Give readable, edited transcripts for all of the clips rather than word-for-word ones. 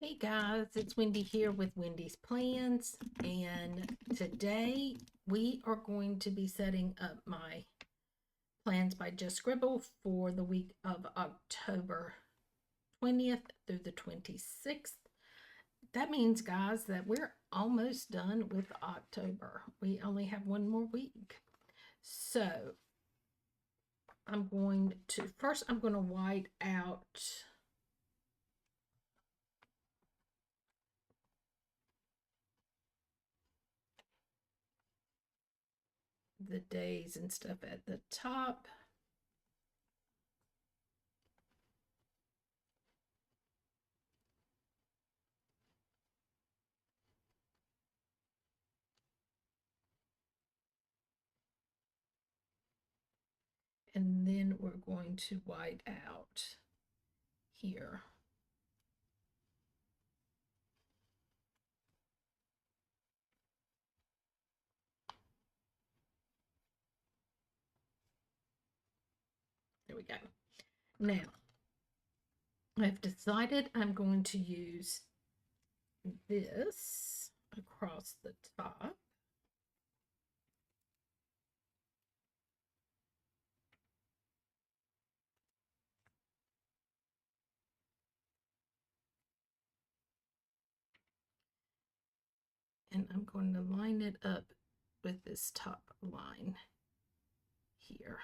Hey guys, it's Wendy here with Wendy's Plans, and today we are going to be setting up my plans by Just Scribble for the week of October 20th through the 26th. That means, guys, that we're almost done with October. We only have one more week. So I'm going to white out the days and stuff at the top. And then we're going to white out here. There we go. Now, I've decided I'm going to use this across the top. And I'm going to line it up with this top line here.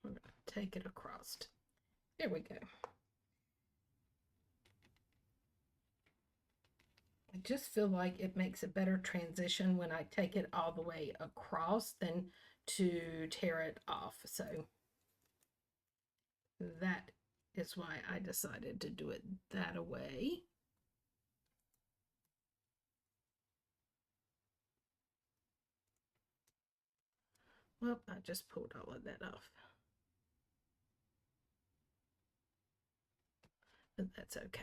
We're going to take it across. There we go. I just feel like it makes a better transition when I take it all the way across than to tear it off. So that is why I decided to do it that way. Well, I just pulled all of that off. But that's okay.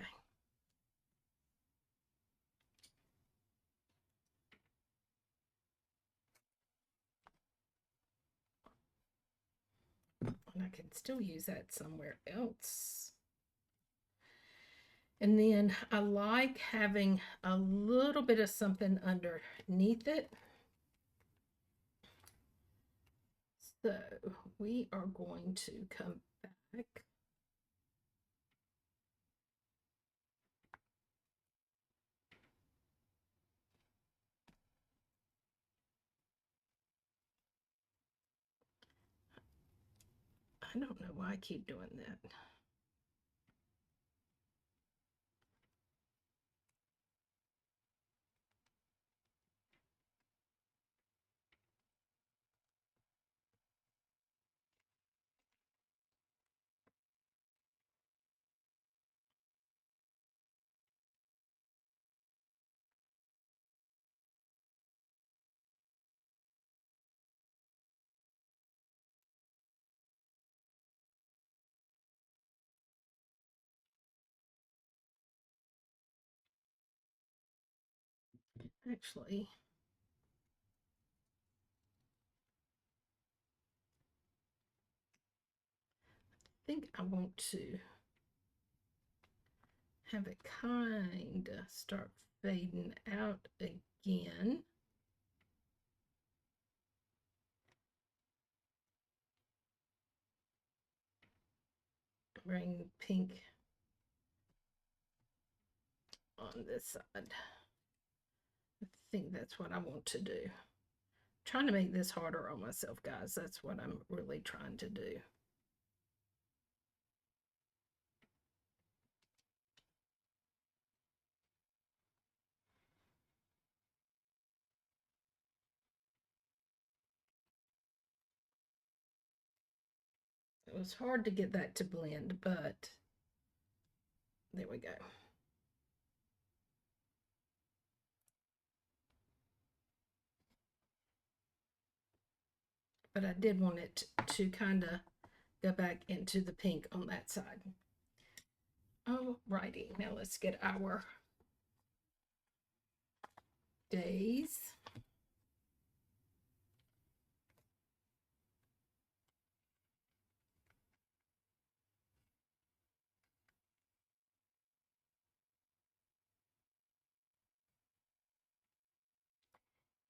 And I can still use that somewhere else. And then I like having a little bit of something underneath it. So we are going to come back. I don't know why I keep doing that. Actually, I think I want to have it kind of start fading out again. Bring pink on this side. I think that's what I want to do. I'm trying to make this harder on myself, guys. That's what I'm really trying to do. It was hard to get that to blend, but there we go. But I did want it to kind of go back into the pink on that side. Alrighty, now let's get our days.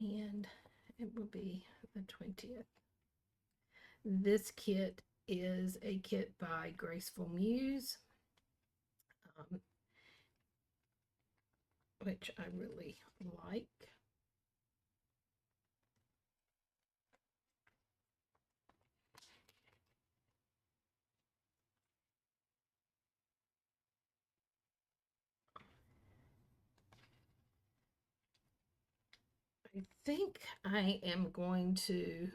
and it will be the 20th. This kit is a kit by Graceful Muse, which I really like. I think I am going to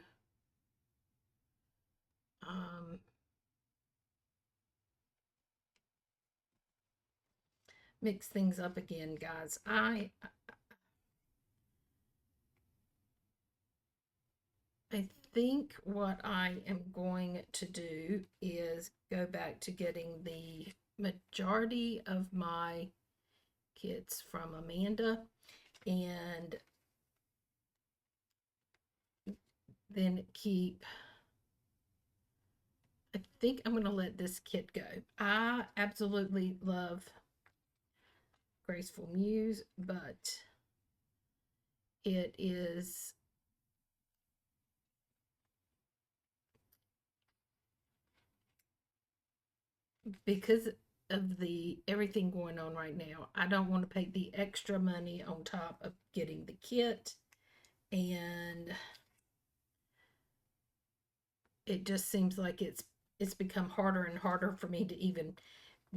mix things up again, guys. I think what I am going to do is go back to getting the majority of my kits from Amanda, and then keep, I think I'm going to let this kit go. I absolutely love Graceful Muse, but it is because of the everything going on right now. I don't want to pay the extra money on top of getting the kit, and it just seems like it's become harder and harder for me to even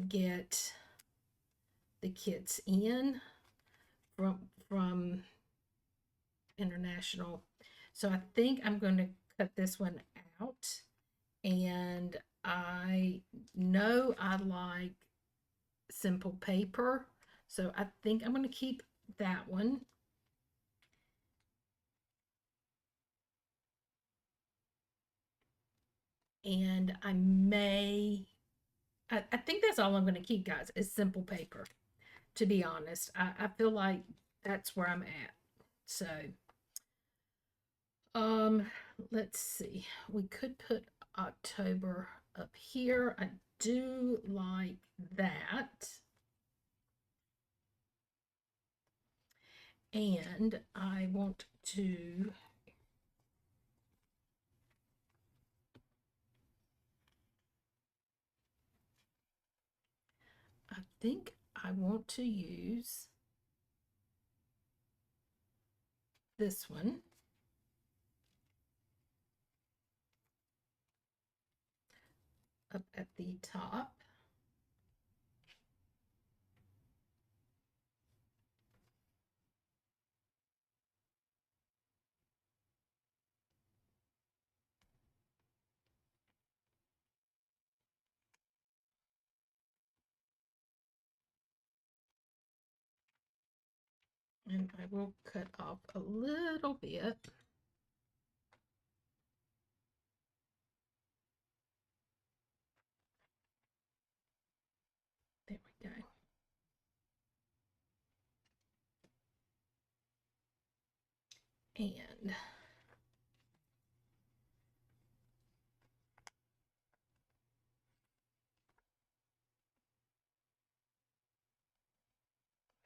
get the kits in from international. So I think I'm going to cut this one out, and I know I like simple paper, so I think I'm going to keep that one. And I think that's all I'm going to keep, guys, is simple paper. To be honest, I feel like that's where I'm at. So, um, let's see. We could put October up here. I do like that. And I want to I think I want to use this one up at the top. And I will cut off a little bit. There we go. And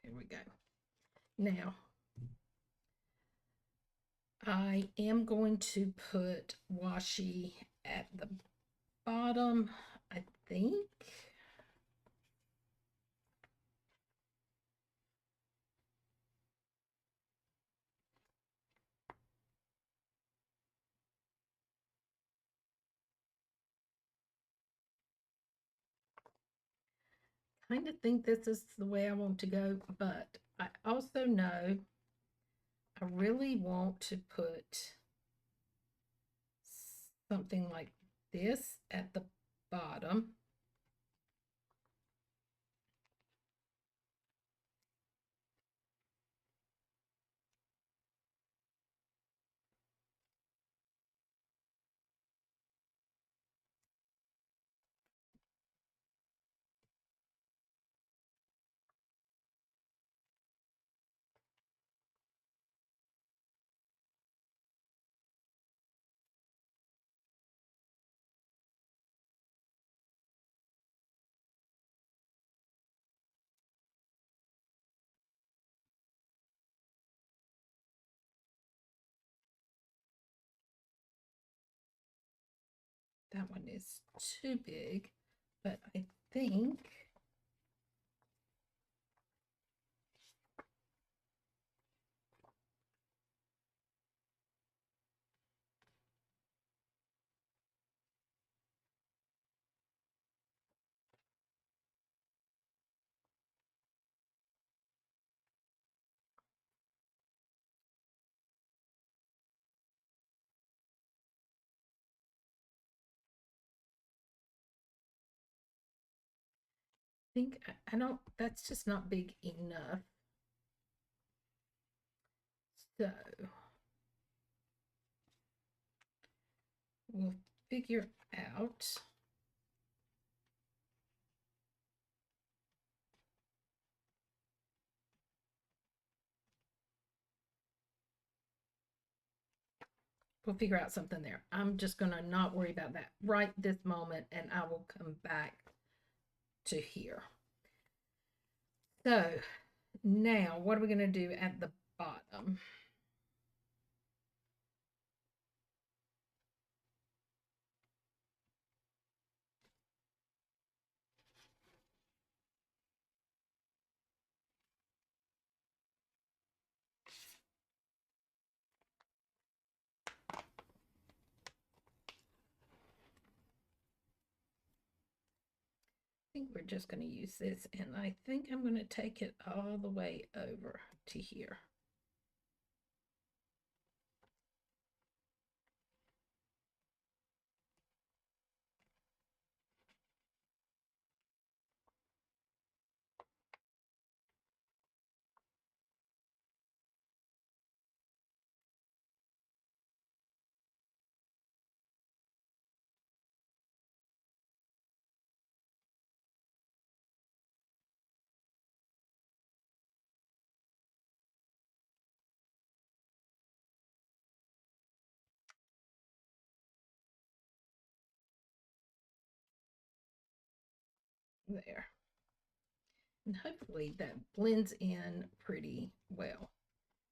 there we go. Now, I am going to put washi at the bottom, I think. Kind of think this is the way I want to go, but I also know I really want to put something like this at the bottom. That one is too big, but I think I don't, that's just not big enough. So we'll figure out. We'll figure out something there. I'm just going to not worry about that right this moment, and I will come back to here. So now what are we going to do at the bottom? I think we're just going to use this, and I think I'm going to take it all the way over to here. There. And hopefully that blends in pretty well.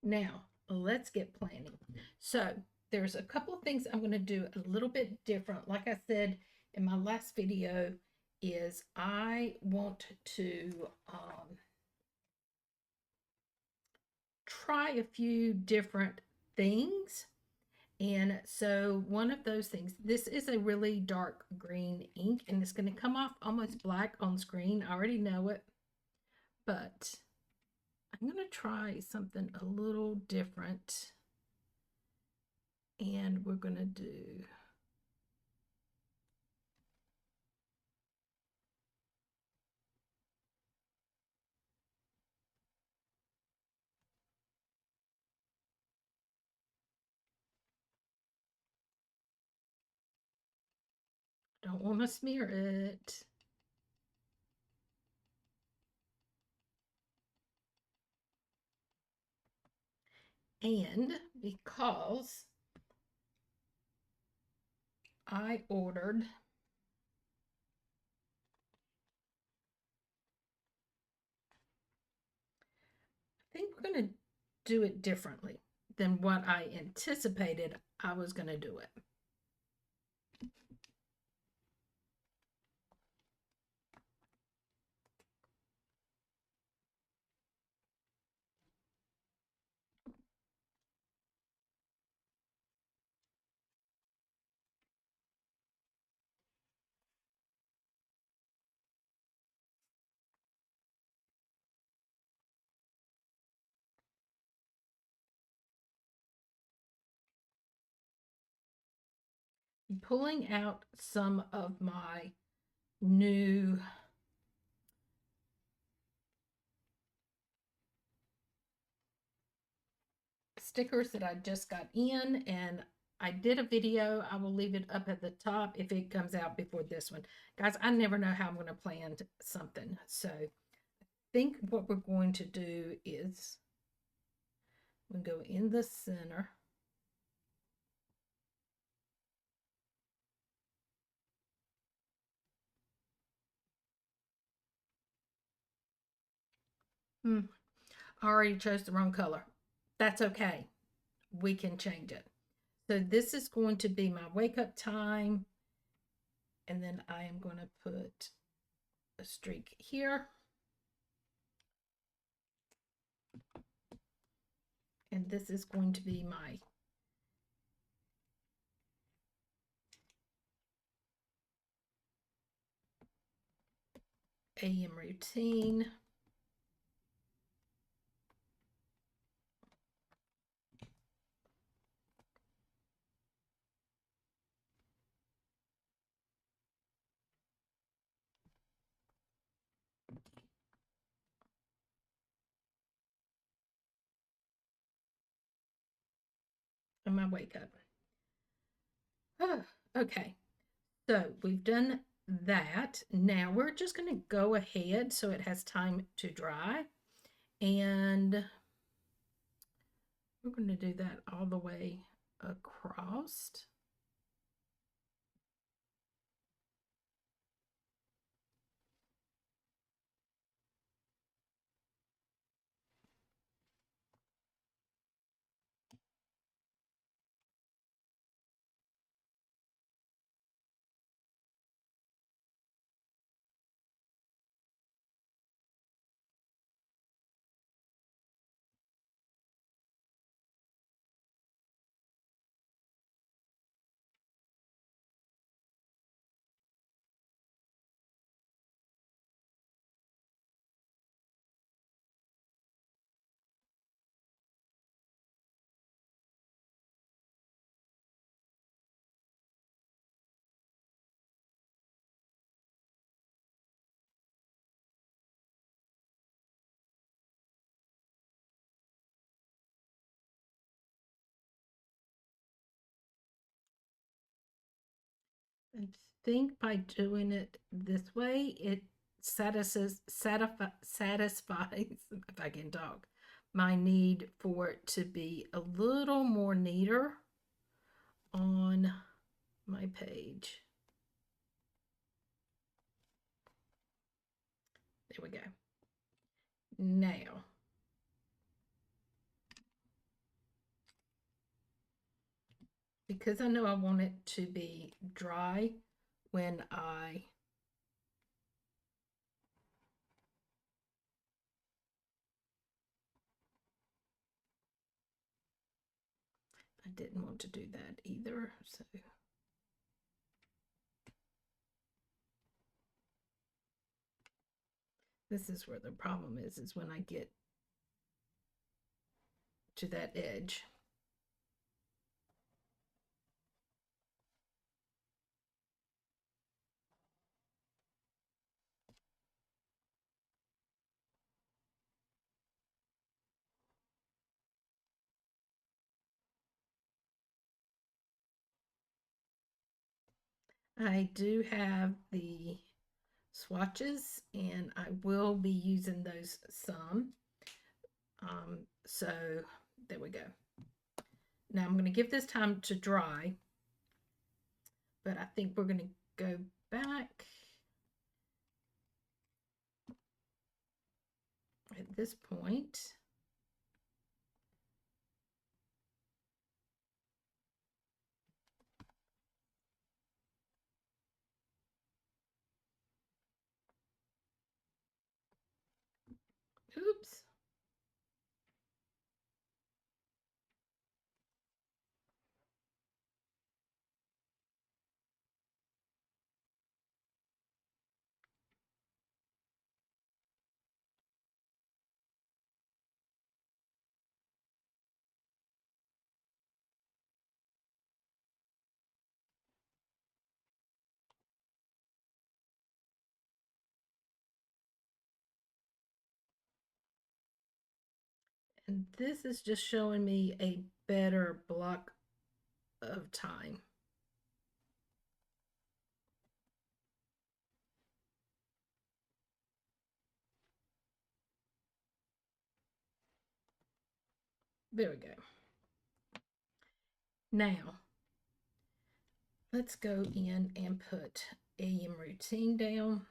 Now, let's get planning. So, there's a couple of things I'm going to do a little bit different. Like I said in my last video, is I want to try a few different things. And so one of those things, this is a really dark green ink, and it's going to come off almost black on screen. I already know it, but I'm going to try something a little different. And we're going to do don't want to smear it. And because I ordered I think we're going to do it differently than what I anticipated I was going to do it. Pulling out some of my new stickers that I just got in, and I did a video. I will leave it up at the top if it comes out before this one. Guys, I never know how I'm going to plan something. So I think what we're going to do is we'll go in the center. I already chose the wrong color. That's okay. We can change it. So this is going to be my wake up time, And then I am going to put a streak here. And this is going to be my AM routine. And my wake up. Oh, okay, so we've done that. Now we're just going to go ahead so it has time to dry. And we're going to do that all the way across. I think by doing it this way, it satisfies, if I can talk, my need for it to be a little more neater on my page. There we go. Now, because I know I want it to be dry when I didn't want to do that either, so this is where the problem is when I get to that edge. I do have the swatches and I will be using those some. So there we go. Now I'm going to give this time to dry, but I think we're going to go back at this point. Oops. And this is just showing me a better block of time. There we go. Now, let's go in and put AM routine down.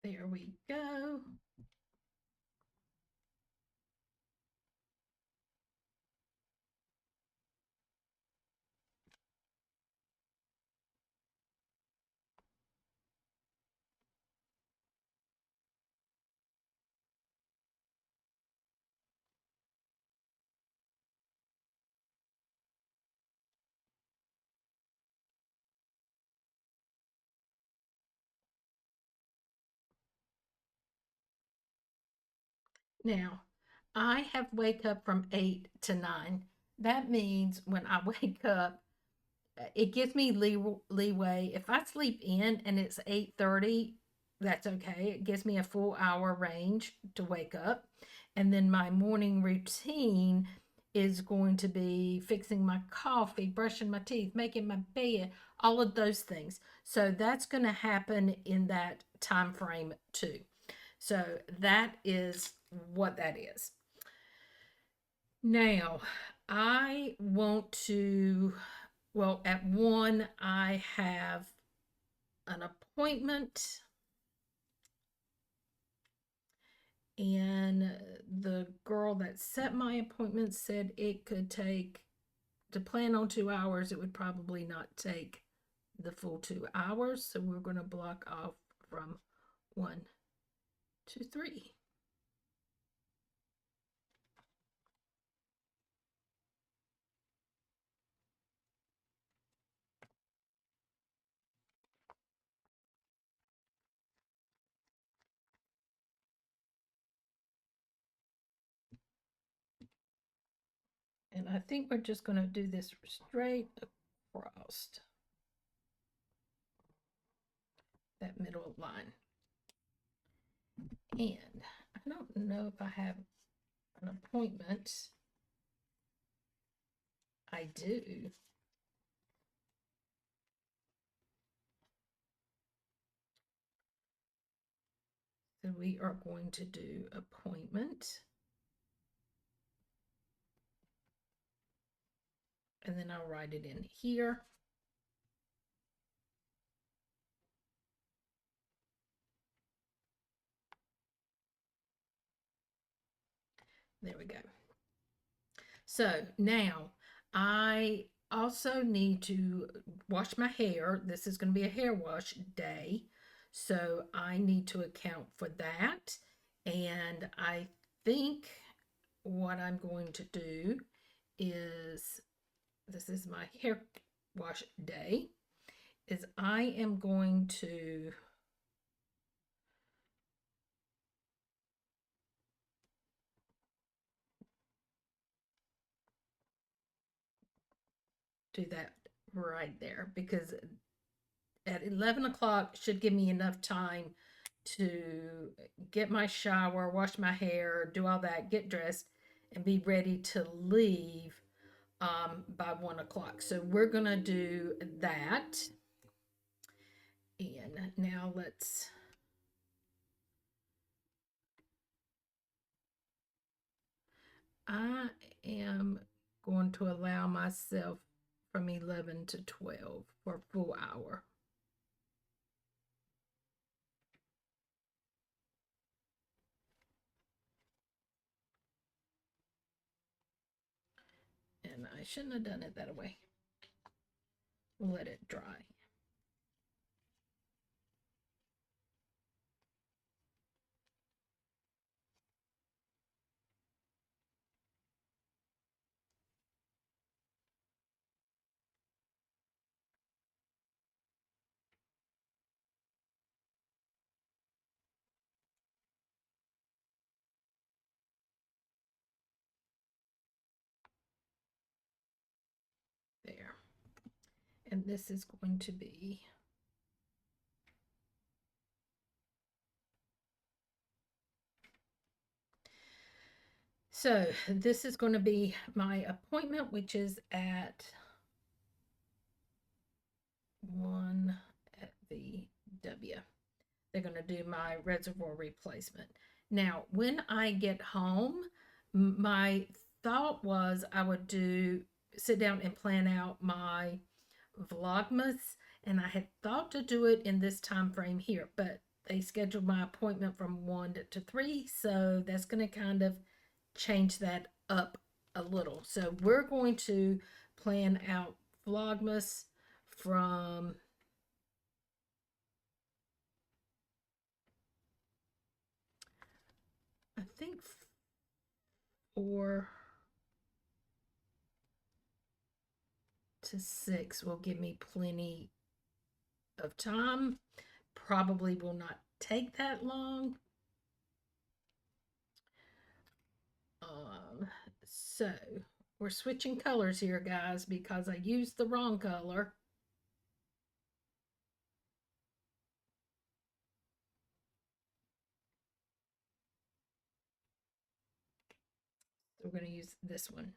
There we go. Now, I have wake up from 8 to 9. That means when I wake up, it gives me leeway. If I sleep in and it's 8:30, that's okay. It gives me a full hour range to wake up. And then my morning routine is going to be fixing my coffee, brushing my teeth, making my bed, all of those things. So that's going to happen in that time frame too. So that is what that is. Now, I want to, well, at 1, I have an appointment, and the girl that set my appointment said it could take, to plan on 2 hours, it would probably not take the full 2 hours. So we're going to block off from 1 to 3. And I think we're just going to do this straight across that middle line. And I don't know if I have an appointment. I do. So we are going to do appointment. And then I'll write it in here. There we go. So now I also need to wash my hair. This is going to be a hair wash day. So I need to account for that. And I think what I'm going to do is, this is my hair wash day, is I am going to do that right there, because at 11 o'clock should give me enough time to get my shower, wash my hair, do all that, get dressed, and be ready to leave by 1 o'clock. So we're going to do that. And now I am going to allow myself from 11 to 12 for a full hour. And I shouldn't have done it that way. We'll let it dry. There. And this is going to be so this is going to be my appointment, which is at 1 at VW. They're going to do my reservoir replacement. Now, when I get home, my thought was I would sit down and plan out my Vlogmas, and I had thought to do it in this time frame here, but they scheduled my appointment from 1 to 3, so that's going to kind of change that up a little. So we're going to plan out Vlogmas from I think 4 to 6 will give me plenty of time. Probably will not take that long. So we're switching colors here, guys, because I used the wrong color. So we're going to use this one.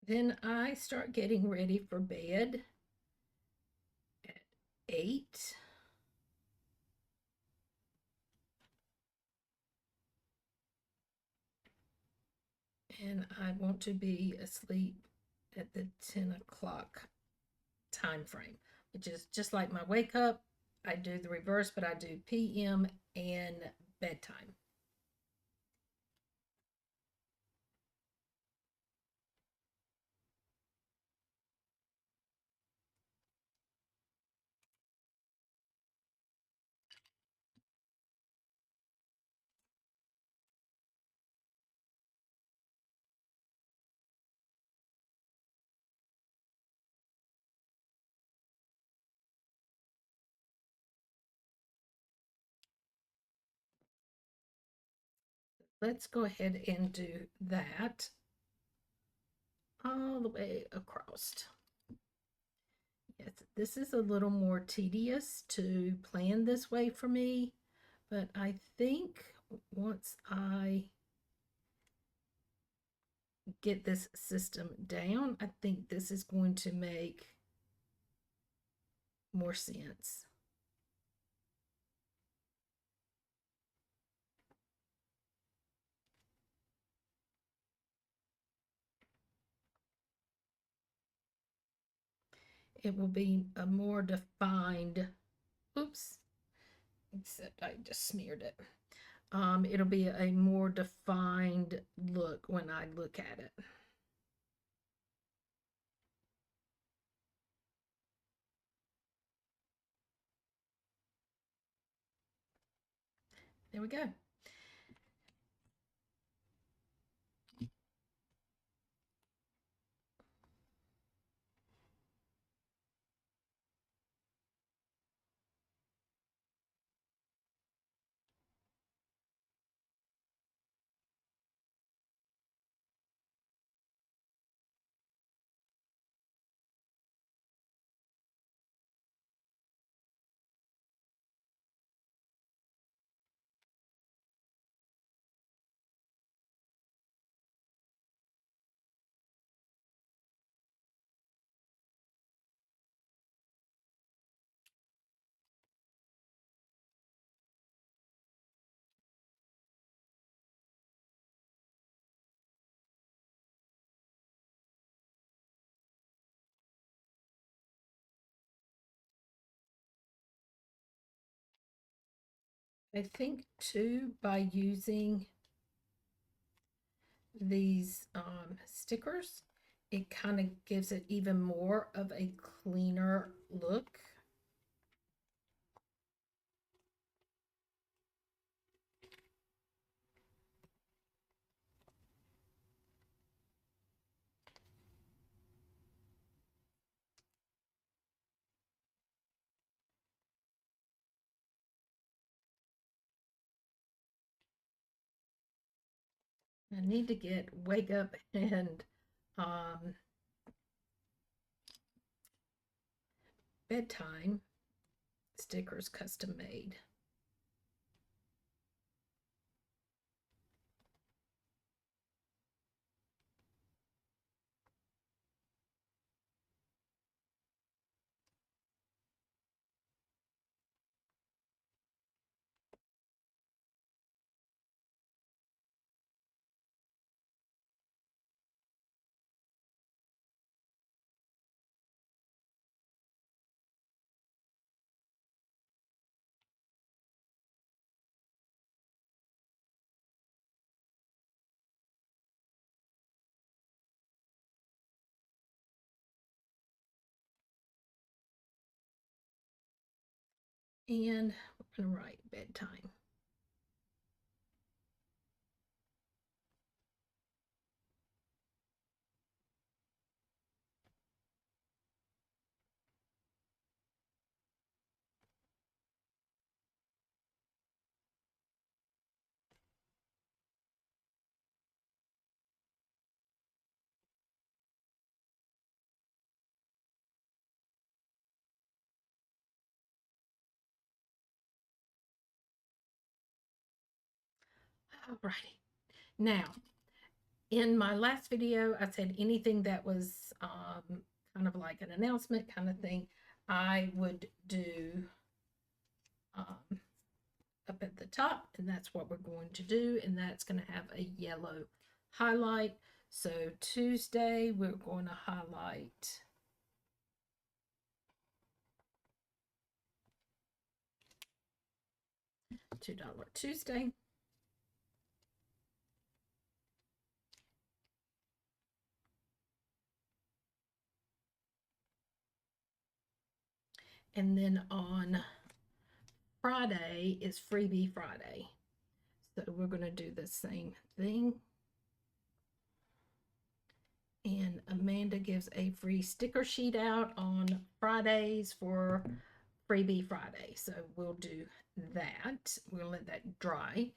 Then I start getting ready for bed at 8. And I want to be asleep at the 10 o'clock time frame, which is just like my wake up. I do the reverse, but I do PM and bedtime. Let's go ahead and do that all the way across. Yes, this is a little more tedious to plan this way for me, but I think once I get this system down, I think this is going to make more sense. It will be a more defined, oops, except I just smeared it. It'll be a more defined look when I look at it. There we go. I think too, by using these stickers, it kind of gives it even more of a cleaner look. I need to get wake up and um, bedtime stickers custom made. And we're going to write bedtime. Alrighty. Now, in my last video, I said anything that was kind of like an announcement kind of thing, I would do up at the top, and that's what we're going to do, and that's going to have a yellow highlight. So Tuesday, we're going to highlight $2 Tuesday. And then on Friday is Freebie Friday. So we're going to do the same thing. And Amanda gives a free sticker sheet out on Fridays for Freebie Friday. So we'll do that. We'll let that dry.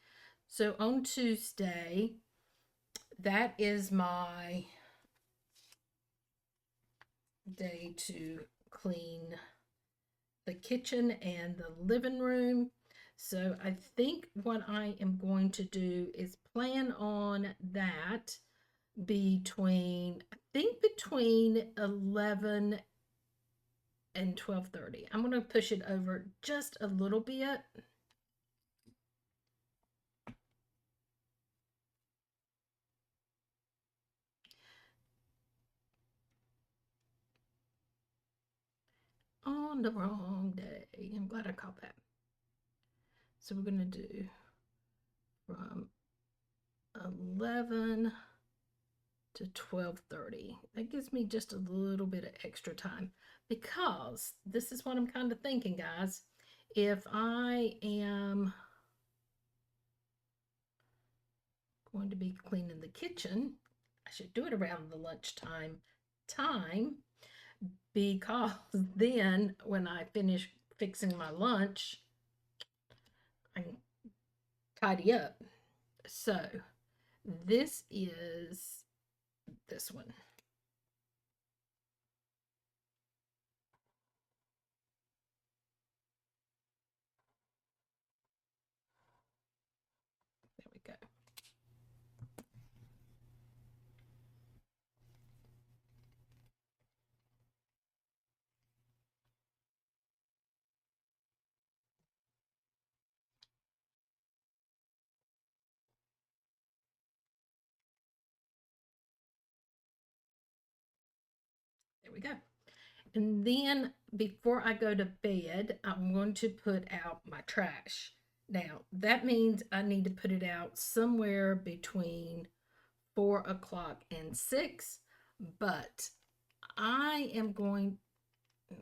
So on Tuesday, that is my day to clean the kitchen and the living room. So I think what I am going to do is plan on that between, I think between 11 and 12:30. I'm going to push it over just a little bit. On the wrong day. I'm glad I caught that. So we're going to do from 11 to 12:30. That gives me just a little bit of extra time, because this is what I'm kind of thinking, guys. If I am going to be cleaning the kitchen, I should do it around the lunchtime time, because then when I finish fixing my lunch, I can tidy up. So this is this one. There we go. There we go. And then before I go to bed, I'm going to put out my trash. Now, that means I need to put it out somewhere between 4 o'clock and 6. But I am going,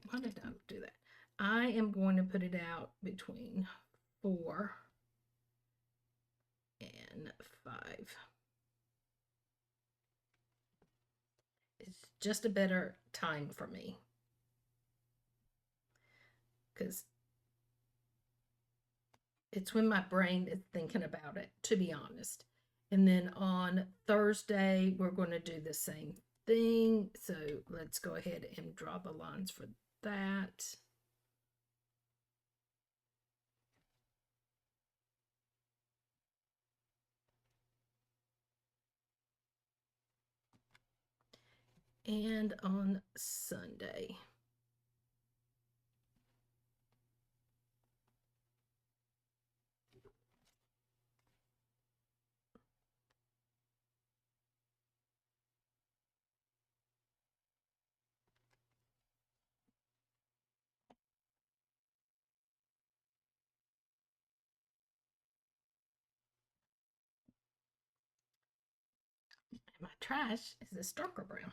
why did I do that? I am going to put it out between 4 and 5. It's just a better time for me, because it's when my brain is thinking about it, to be honest. And then on Thursday, we're going to do the same thing. So let's go ahead and draw the lines for that. and on Sunday. And my trash is this darker brown.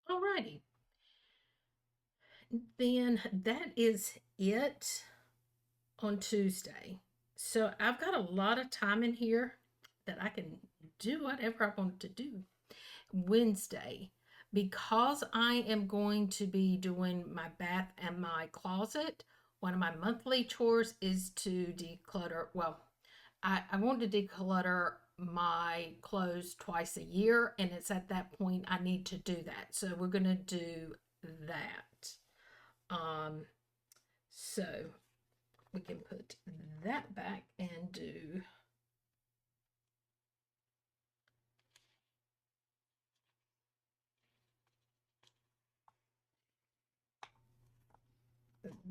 Alrighty, then that is it on Tuesday. So I've got a lot of time in here that I can do whatever I want to do. Wednesday, because I am going to be doing my bath and my closet, one of my monthly chores is to declutter. Well, I want to declutter my clothes twice a year, and it's at that point I need to do that. So we're going to do that. Um, so we can put that back and do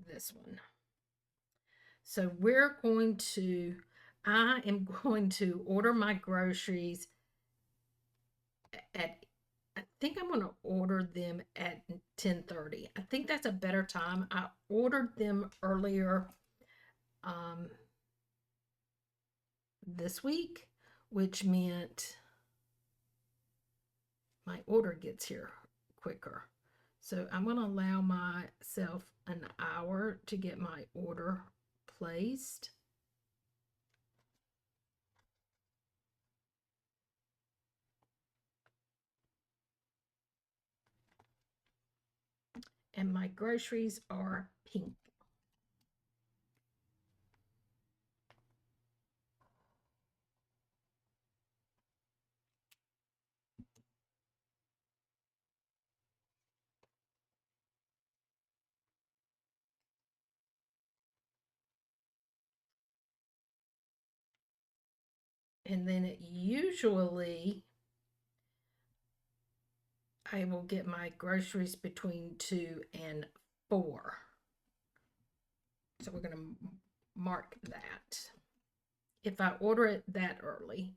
this one. So I am going to order my groceries at, I think I'm going to order them at 10:30. I think that's a better time. I ordered them earlier um, this week, which meant my order gets here quicker. So I'm going to allow myself an hour to get my order placed. And my groceries are pink. And then usually I will get my groceries between 2 and 4. So we're going to mark that. If I order it that early,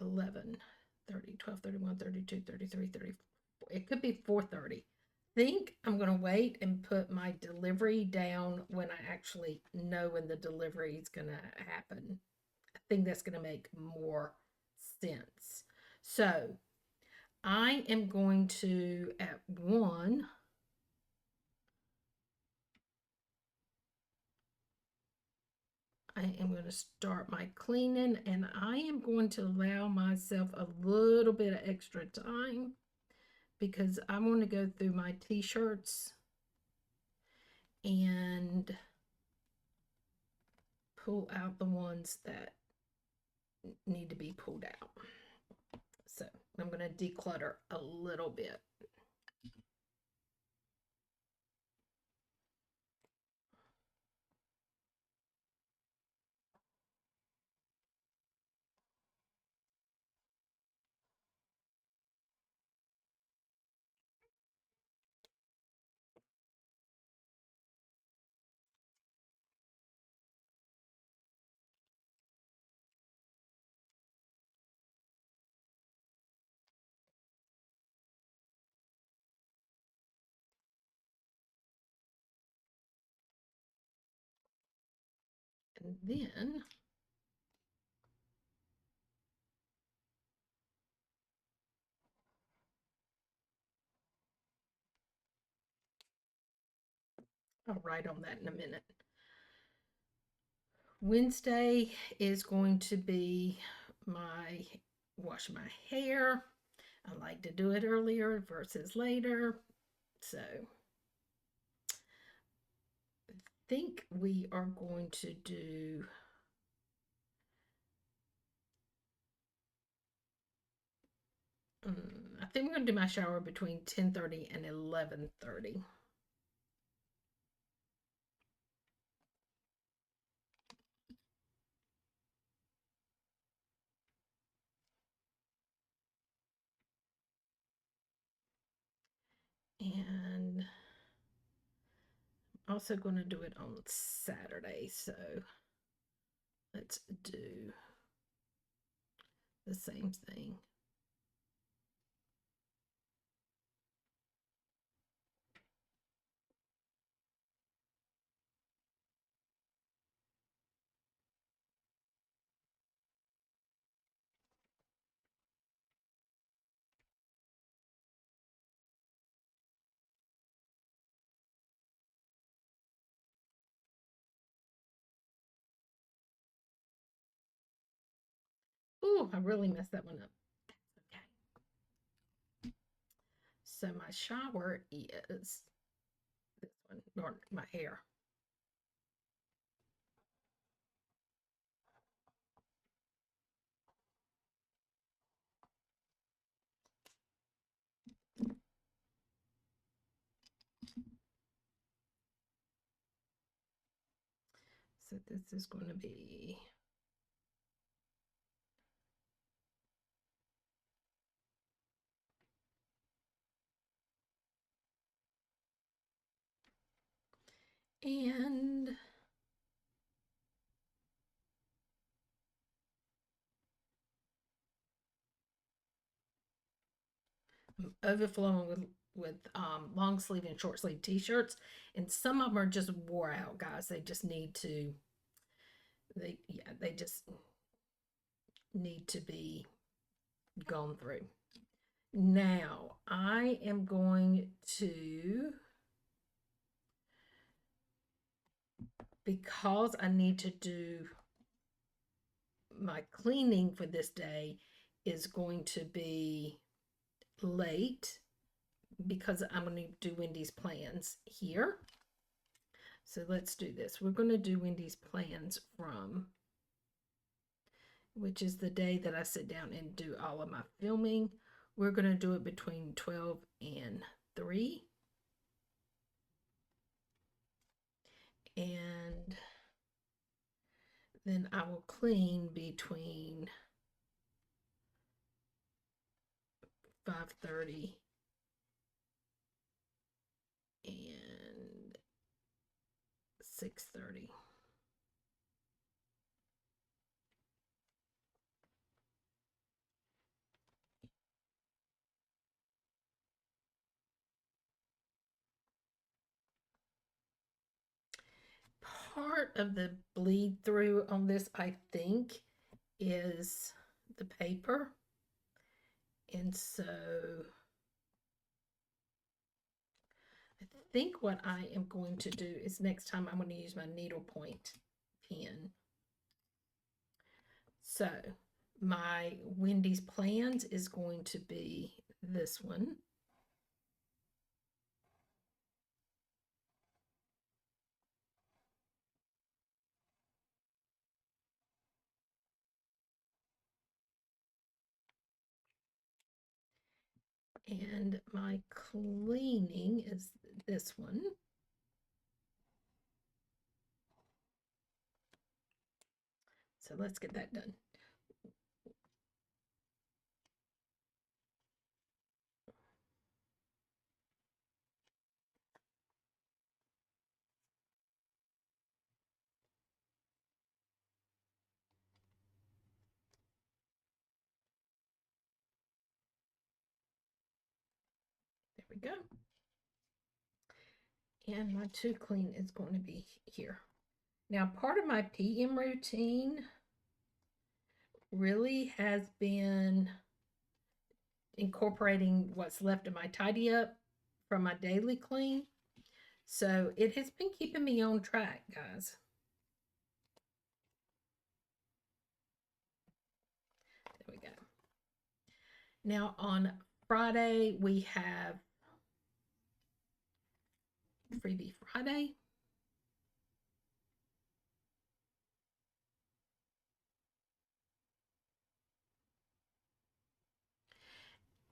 11, 30, 12, 31, 32, 33, 34, it could be 4:30. Think I'm going to wait and put my delivery down when I actually know when the delivery is going to happen. I think that's going to make more sense. So I am going to, at 1, I am going to start my cleaning, and I am going to allow myself a little bit of extra time because I want to go through my t-shirts and pull out the ones that need to be pulled out. So I'm going to declutter a little bit. And then I'll write on that in a minute. Wednesday is going to be wash my hair. I like to do it earlier versus later. So I think we are going to do I think we're going to do my shower between 10:30 and 11:30. And I'm also going to do it on Saturday. So let's do the same thing. Ooh, I really messed that one up. Okay. So my shower is this one, or my hair. So this is going to be and I'm overflowing with long sleeve and short sleeve t-shirts, and some of them are just wore out, guys. They just need to they just need to be gone through. Now I am going to, because I need to do my cleaning for this day is going to be late because I'm going to do Wendy's plans here. So let's do this. We're going to do Wendy's plans from, which is the day that I sit down and do all of my filming. We're going to do it between 12 and 3. And then I will clean between 5:30 and 6:30. Part of the bleed through on this, I think, is the paper. And so I think what I am going to do is next time I'm going to use my needlepoint pen. So my Wendy's plans is going to be this one. And my cleaning is this one. So let's get that done. There we go. And my to clean is going to be here. Now, part of my PM routine really has been incorporating what's left of my tidy up from my daily clean. So it has been keeping me on track, guys. Now on Friday, we have Freebie Friday.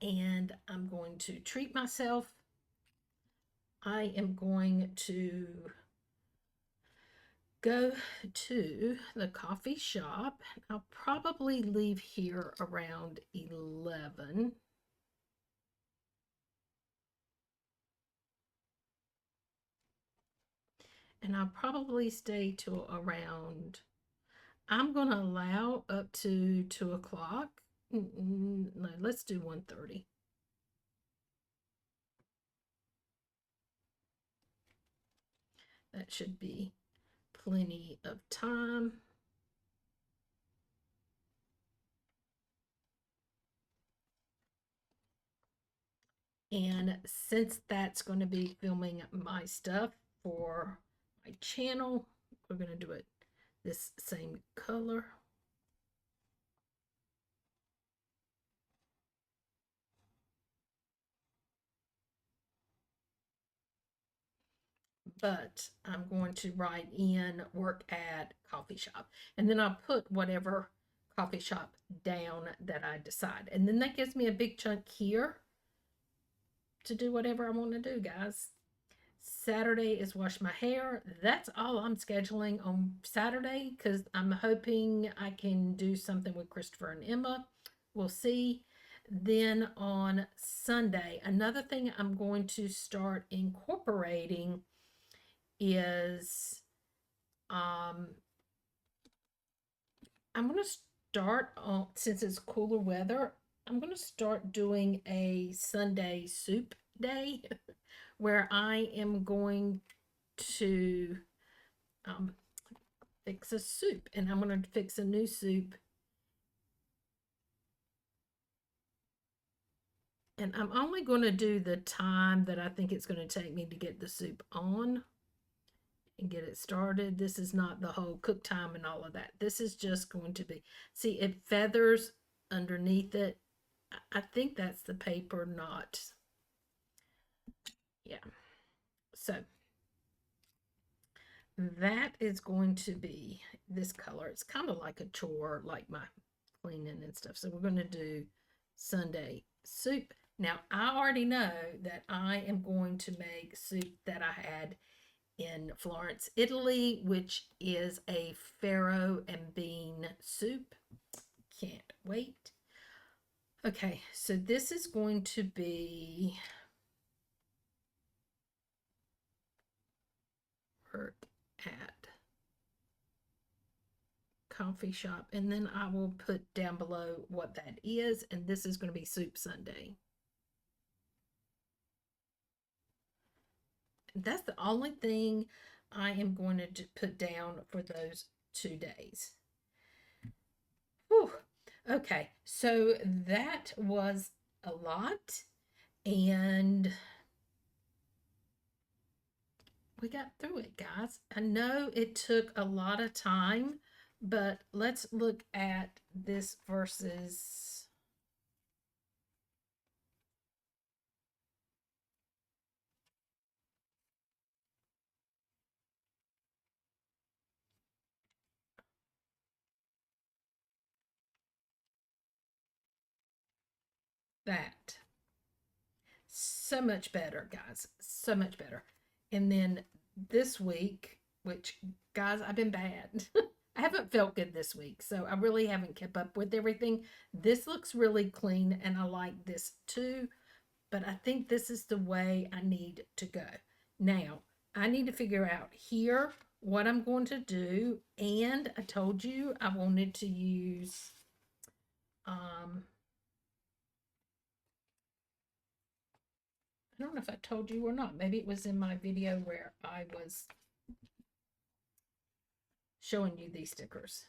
And I'm going to treat myself. I am going to go to the coffee shop. I'll probably leave here around 11. And I'll probably stay till around, I'm going to allow up to 2 o'clock. No, let's do 1:30. That should be plenty of time. And since that's going to be filming my stuff for my channel, we're going to do it this same color. But I'm going to write in work at coffee shop. And then I'll put whatever coffee shop down that I decide. And then that gives me a big chunk here to do whatever I want to do, guys. Saturday is wash my hair. That's all I'm scheduling on Saturday because I'm hoping I can do something with Christopher and Emma. We'll see. Then on Sunday, another thing I'm going to start incorporating is I'm going to start on, since it's cooler weather, I'm going to start doing a Sunday soup day where I am going to fix a soup, and I'm going to fix a new soup. And I'm only going to do the time that I think it's going to take me to get the soup on and get it started. This is not the whole cook time and all of that. This is just going to be, see, it feathers underneath it. I think that's the paper knot. Yeah. So that is going to be this color. It's kind of like a chore, like my cleaning and stuff. So we're going to do Sunday soup. Now, I already know that I am going to make soup that I had in Florence, Italy, which is a farro and bean soup. Can't wait. Okay, so this is going to be work at coffee shop, and then I will put down below what that is, and this is going to be Soup Sunday. That's the only thing I am going to put down for those 2 days. Whew. Okay, so that was a lot, and we got through it, guys. I know it took a lot of time, but let's look at this versus that. So much better, guys. So much better. And then this week, which, guys, I've been bad. I haven't felt good this week, so I really haven't kept up with everything. This looks really clean, and I like this too, but I think this is the way I need to go. Now, I need to figure out here what I'm going to do, and I told you I wanted to use I don't know if I told you or not. Maybe it was in my video where I was showing you these stickers.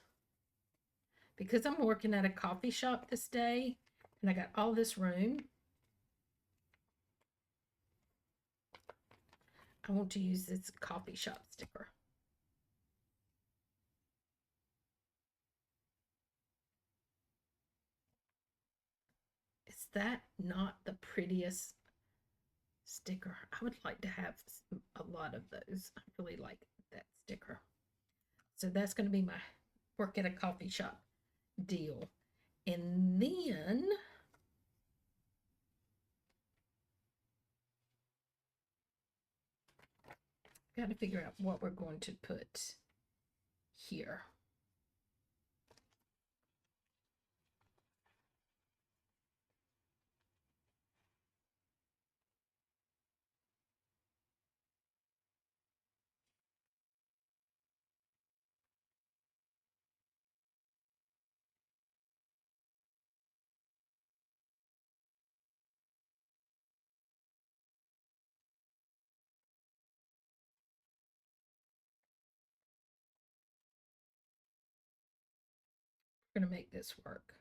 Because I'm working at a coffee shop this day, and I got all this room, I want to use this coffee shop sticker. It's that not the prettiest sticker? I would like to have a lot of those. I really like that sticker. So that's going to be my work at a coffee shop deal. And then got to figure out what we're going to put here. We're going to make this work.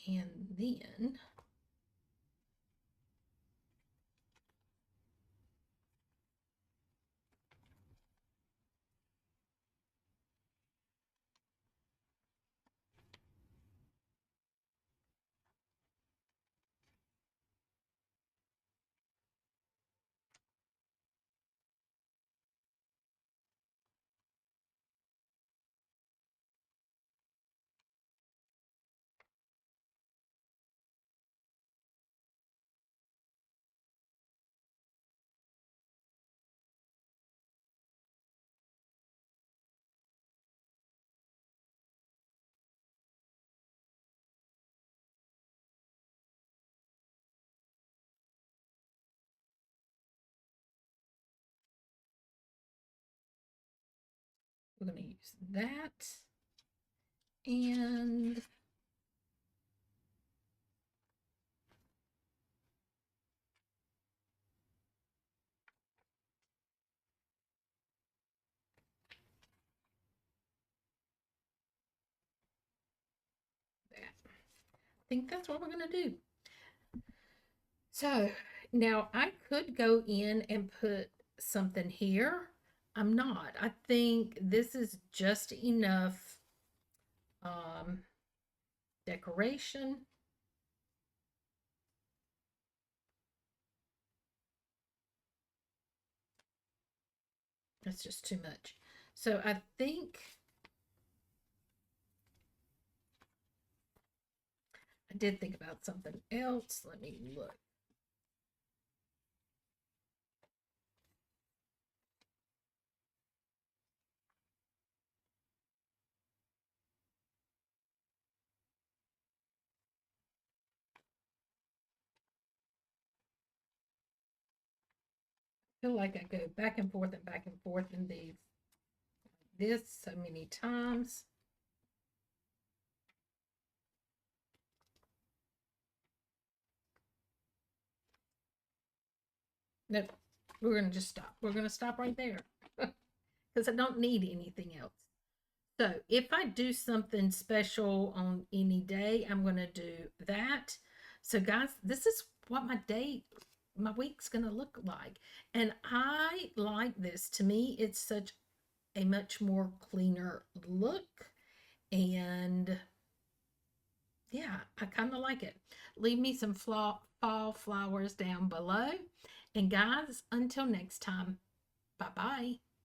And then we're going to use that. And that. I think that's what we're going to do. So now I could go in and put something here. I'm not. I think this is just enough decoration. That's just too much. So I think I did think about something else. Let me look. I feel like I go back and forth in this so many times. Nope, we're gonna just stop. We're gonna stop right there because I don't need anything else. So if I do something special on any day, I'm gonna do that. So guys, this is what my week's gonna look like, and I like this. To me, it's such a much more cleaner look, and yeah, I kind of like it. Leave me some fall flowers down below. And guys, until next time, bye bye.